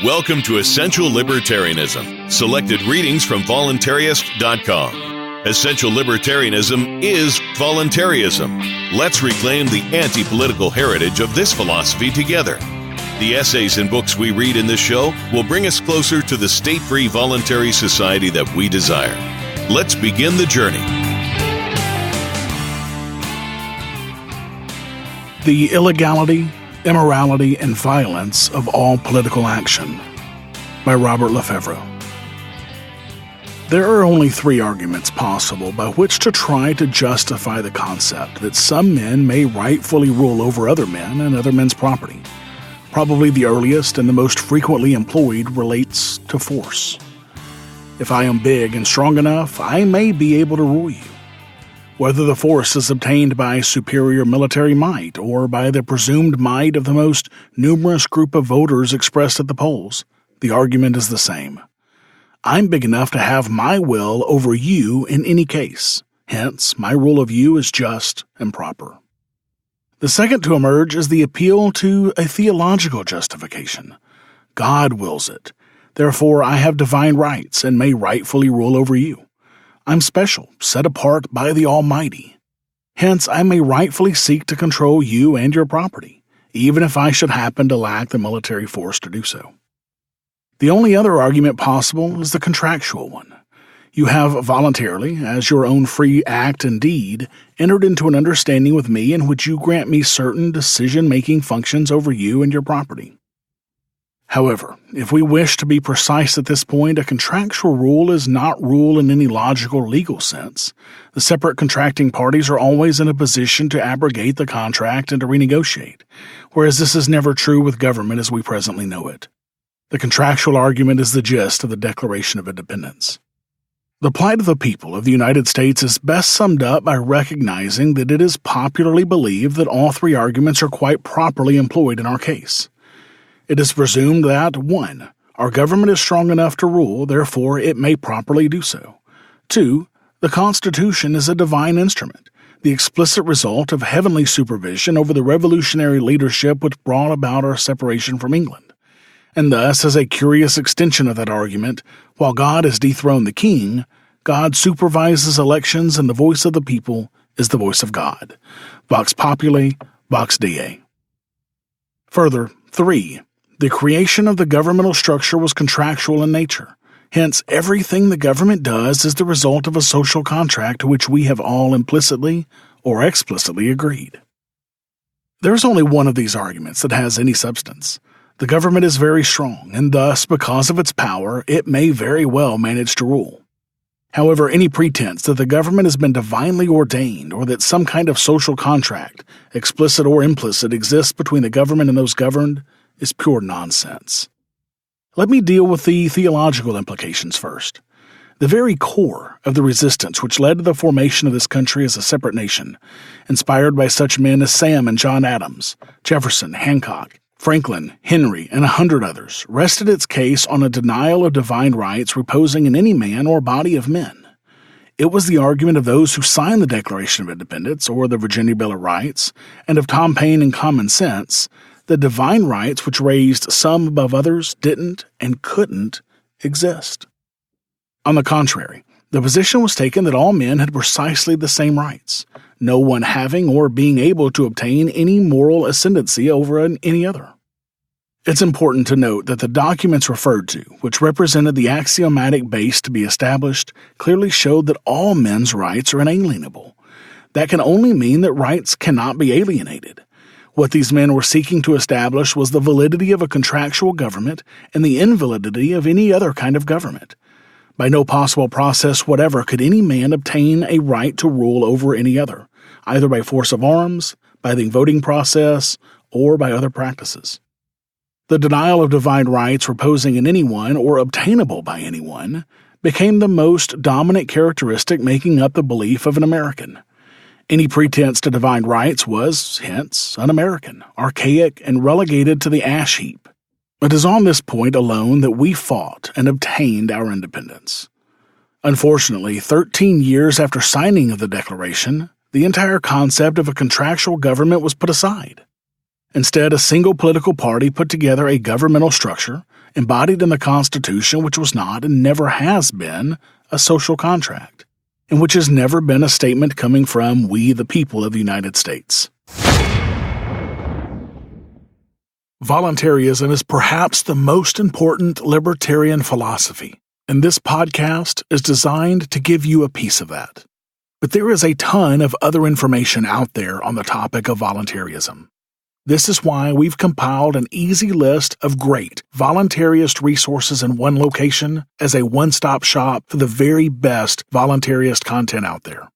Welcome to Essential Libertarianism, selected readings from voluntarist.com. Essential Libertarianism is voluntarism. Let's reclaim the anti-political heritage of this philosophy together. The essays and books we read in this show will bring us closer to the state-free voluntary society that we desire. Let's begin the journey. The Illegality, Immorality, and Violence of All Political Action by Robert LeFevre. There are only three arguments possible by which to try to justify the concept that some men may rightfully rule over other men and other men's property. Probably the earliest and the most frequently employed relates to force. If I am big and strong enough, I may be able to rule you. Whether the force is obtained by superior military might or by the presumed might of the most numerous group of voters expressed at the polls, the argument is the same. I'm big enough to have my will over you in any case. Hence, my rule of you is just and proper. The second to emerge is the appeal to a theological justification. God wills it. Therefore, I have divine rights and may rightfully rule over you. I'm special, set apart by the Almighty. Hence, I may rightfully seek to control you and your property, even if I should happen to lack the military force to do so. The only other argument possible is the contractual one. You have voluntarily, as your own free act and deed, entered into an understanding with me in which you grant me certain decision-making functions over you and your property. However, if we wish to be precise at this point, a contractual rule is not rule in any logical legal sense. The separate contracting parties are always in a position to abrogate the contract and to renegotiate, whereas this is never true with government as we presently know it. The contractual argument is the gist of the Declaration of Independence. The plight of the people of the United States is best summed up by recognizing that it is popularly believed that all three arguments are quite properly employed in our case. It is presumed that 1. Our government is strong enough to rule, therefore it may properly do so. 2. The Constitution is a divine instrument, the explicit result of heavenly supervision over the revolutionary leadership which brought about our separation from England. And thus, as a curious extension of that argument, while God has dethroned the king, God supervises elections and the voice of the people is the voice of God. Vox populi, vox Dei. Further, 3. The creation of the governmental structure was contractual in nature. Hence, everything the government does is the result of a social contract to which we have all implicitly or explicitly agreed. There is only one of these arguments that has any substance. The government is very strong, and thus, because of its power, it may very well manage to rule. However, any pretense that the government has been divinely ordained or that some kind of social contract, explicit or implicit, exists between the government and those governed is pure nonsense. Let me deal with the theological implications first. The very core of the resistance which led to the formation of this country as a separate nation, inspired by such men as Sam and John Adams, Jefferson, Hancock, Franklin, Henry, and 100 others, rested its case on a denial of divine rights reposing in any man or body of men. It was the argument of those who signed the Declaration of Independence or the Virginia Bill of Rights, and of Tom Paine and Common Sense, that divine rights which raised some above others didn't and couldn't exist. On the contrary, the position was taken that all men had precisely the same rights, no one having or being able to obtain any moral ascendancy over any other. It's important to note that the documents referred to, which represented the axiomatic base to be established, clearly showed that all men's rights are inalienable. That can only mean that rights cannot be alienated. What these men were seeking to establish was the validity of a contractual government and the invalidity of any other kind of government. By no possible process whatever could any man obtain a right to rule over any other, either by force of arms, by the voting process, or by other practices. The denial of divine rights reposing in anyone or obtainable by anyone became the most dominant characteristic making up the belief of an American. Any pretense to divine rights was, hence, un-American, archaic, and relegated to the ash heap. It is on this point alone that we fought and obtained our independence. Unfortunately, 13 years after signing of the Declaration, the entire concept of a contractual government was put aside. Instead, a single political party put together a governmental structure embodied in the Constitution, which was not and never has been a social contract, and which has never been a statement coming from we the people of the United States. Voluntarism is perhaps the most important libertarian philosophy, and this podcast is designed to give you a piece of that. But there is a ton of other information out there on the topic of voluntarism. This is why we've compiled an easy list of great voluntarist resources in one location as a one-stop shop for the very best voluntarist content out there.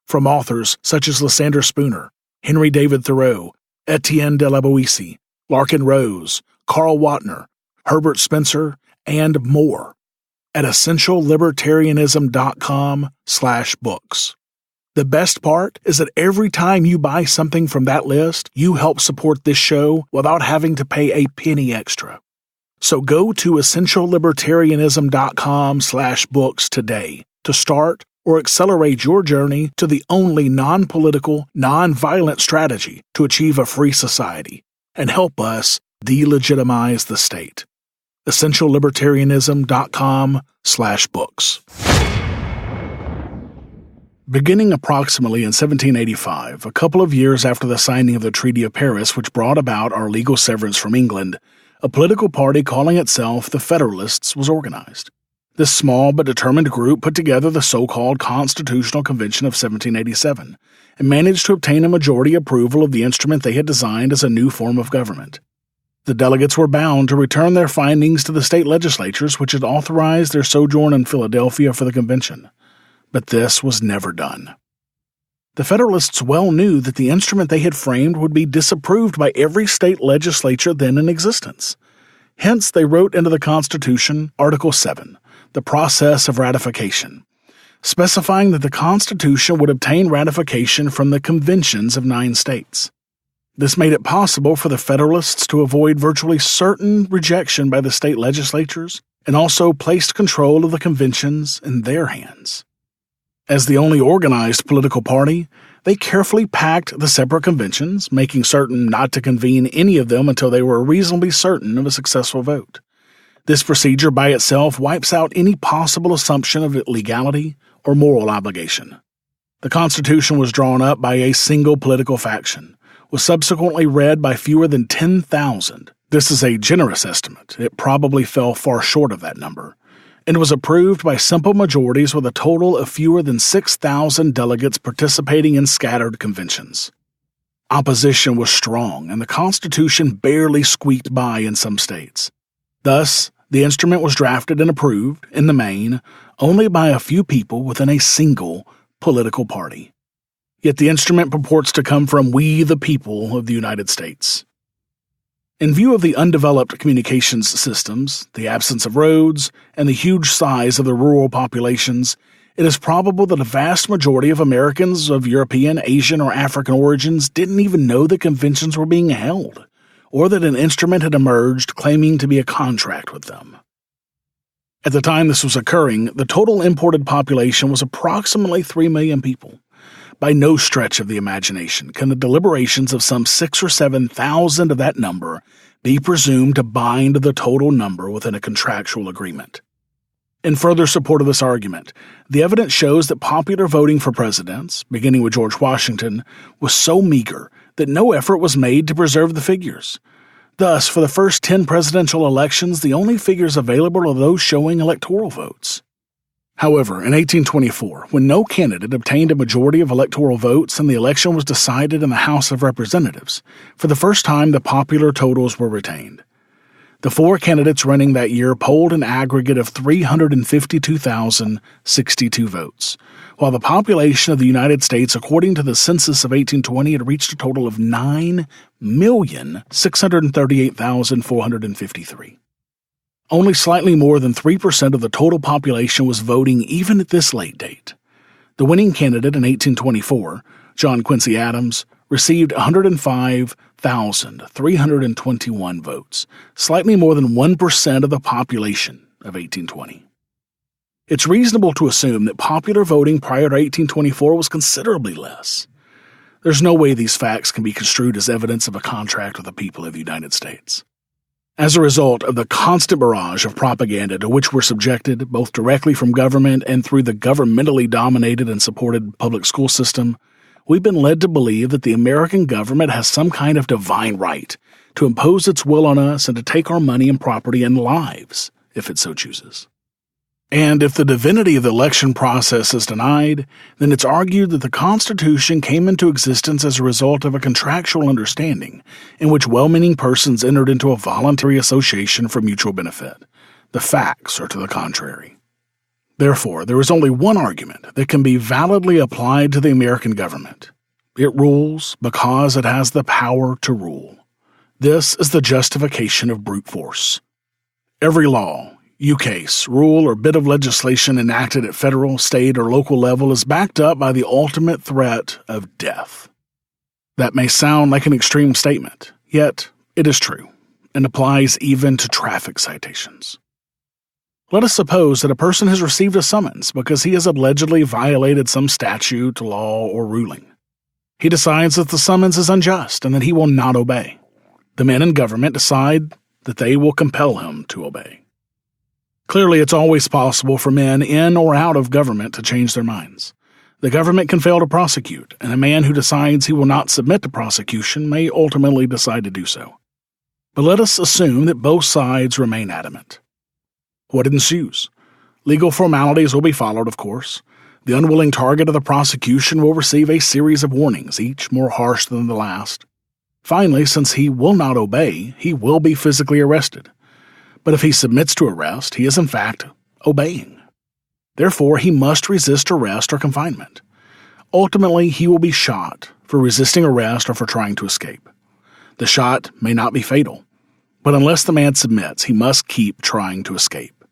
From authors such as Lysander Spooner, Henry David Thoreau, Etienne de la Boétie, Larkin Rose, Carl Watner, Herbert Spencer, and more at essentiallibertarianism.com/books. The best part is that every time you buy something from that list, you help support this show without having to pay a penny extra. So go to essentiallibertarianism.com/books today to start or accelerate your journey to the only non-political, non-violent strategy to achieve a free society and help us delegitimize the state. essentiallibertarianism.com/books. Beginning approximately in 1785, a couple of years after the signing of the Treaty of Paris, which brought about our legal severance from England, a political party calling itself the Federalists was organized. This small but determined group put together the so-called Constitutional Convention of 1787 and managed to obtain a majority approval of the instrument they had designed as a new form of government. The delegates were bound to return their findings to the state legislatures, which had authorized their sojourn in Philadelphia for the convention. But this was never done. The Federalists well knew that the instrument they had framed would be disapproved by every state legislature then in existence. Hence, they wrote into the Constitution Article 7, the process of ratification, specifying that the Constitution would obtain ratification from the conventions of 9 states. This made it possible for the Federalists to avoid virtually certain rejection by the state legislatures and also placed control of the conventions in their hands. As the only organized political party, they carefully packed the separate conventions, making certain not to convene any of them until they were reasonably certain of a successful vote. This procedure by itself wipes out any possible assumption of legality or moral obligation. The Constitution was drawn up by a single political faction, was subsequently read by fewer than 10,000. This is a generous estimate. It probably fell far short of that number, and was approved by simple majorities with a total of fewer than 6,000 delegates participating in scattered conventions. Opposition was strong, and the Constitution barely squeaked by in some states. Thus, the instrument was drafted and approved, in the main, only by a few people within a single political party. Yet the instrument purports to come from we the people of the United States. In view of the undeveloped communications systems, the absence of roads, and the huge size of the rural populations, it is probable that a vast majority of Americans of European, Asian, or African origins didn't even know that conventions were being held, or that an instrument had emerged claiming to be a contract with them. At the time this was occurring, the total imported population was approximately 3 million people. By no stretch of the imagination can the deliberations of some 6,000 or 7,000 of that number be presumed to bind the total number within a contractual agreement. In further support of this argument, the evidence shows that popular voting for presidents, beginning with George Washington, was so meager that no effort was made to preserve the figures. Thus, for the first 10 presidential elections, the only figures available are those showing electoral votes. However, in 1824, when no candidate obtained a majority of electoral votes and the election was decided in the House of Representatives, for the first time the popular totals were retained. The 4 candidates running that year polled an aggregate of 352,062 votes, while the population of the United States, according to the census of 1820, had reached a total of 9,638,453. Only slightly more than 3% of the total population was voting even at this late date. The winning candidate in 1824, John Quincy Adams, received 105,321 votes, slightly more than 1% of the population of 1820. It's reasonable to assume that popular voting prior to 1824 was considerably less. There's no way these facts can be construed as evidence of a contract with the people of the United States. As a result of the constant barrage of propaganda to which we're subjected, both directly from government and through the governmentally dominated and supported public school system, we've been led to believe that the American government has some kind of divine right to impose its will on us and to take our money and property and lives, if it so chooses. And if the divinity of the election process is denied, then it's argued that the Constitution came into existence as a result of a contractual understanding in which well-meaning persons entered into a voluntary association for mutual benefit. The facts are to the contrary. Therefore, there is only one argument that can be validly applied to the American government. It rules because it has the power to rule. This is the justification of brute force. Every law, ukase, rule, or bit of legislation enacted at federal, state, or local level is backed up by the ultimate threat of death. That may sound like an extreme statement, yet it is true, and applies even to traffic citations. Let us suppose that a person has received a summons because he has allegedly violated some statute, law, or ruling. He decides that the summons is unjust and that he will not obey. The men in government decide that they will compel him to obey. Clearly, it's always possible for men in or out of government to change their minds. The government can fail to prosecute, and a man who decides he will not submit to prosecution may ultimately decide to do so. But let us assume that both sides remain adamant. What ensues? Legal formalities will be followed, of course. The unwilling target of the prosecution will receive a series of warnings, each more harsh than the last. Finally, since he will not obey, he will be physically arrested. But if he submits to arrest, he is in fact obeying. Therefore, he must resist arrest or confinement. Ultimately, he will be shot for resisting arrest or for trying to escape. The shot may not be fatal, but unless the man submits, he must keep trying to escape.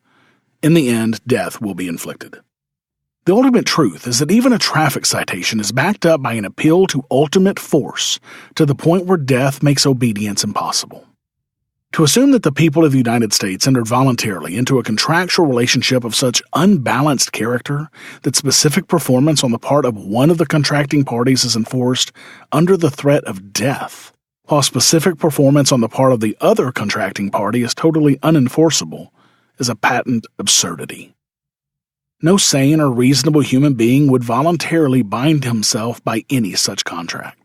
In the end, death will be inflicted. The ultimate truth is that even a traffic citation is backed up by an appeal to ultimate force to the point where death makes obedience impossible. To assume that the people of the United States entered voluntarily into a contractual relationship of such unbalanced character that specific performance on the part of one of the contracting parties is enforced under the threat of death, while specific performance on the part of the other contracting party is totally unenforceable, is a patent absurdity. No sane or reasonable human being would voluntarily bind himself by any such contract.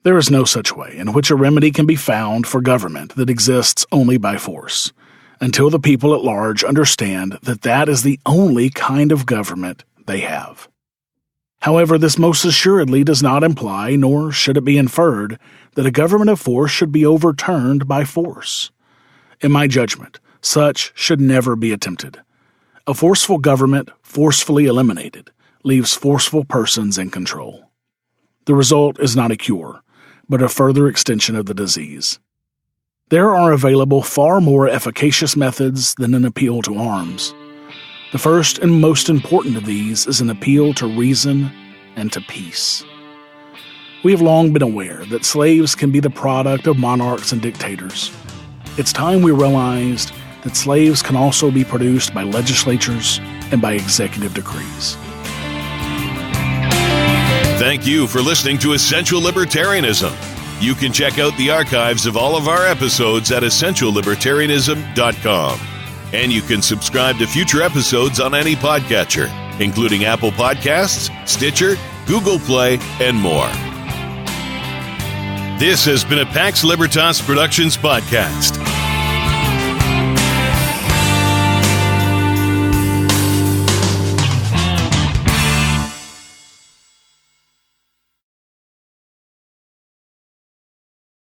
There is no such way in which a remedy can be found for government that exists only by force, until the people at large understand that that is the only kind of government they have. However, this most assuredly does not imply, nor should it be inferred, that a government of force should be overturned by force. In my judgment, such should never be attempted. A forceful government, forcefully eliminated, leaves forceful persons in control. The result is not a cure, but a further extension of the disease. There are available far more efficacious methods than an appeal to arms. The first and most important of these is an appeal to reason and to peace. We have long been aware that slaves can be the product of monarchs and dictators. It's time we realized that slaves can also be produced by legislatures and by executive decrees. Thank you for listening to Essential Libertarianism. You can check out the archives of all of our episodes at essentiallibertarianism.com. And you can subscribe to future episodes on any podcatcher, including Apple Podcasts, Stitcher, Google Play, and more. This has been a Pax Libertas Productions podcast.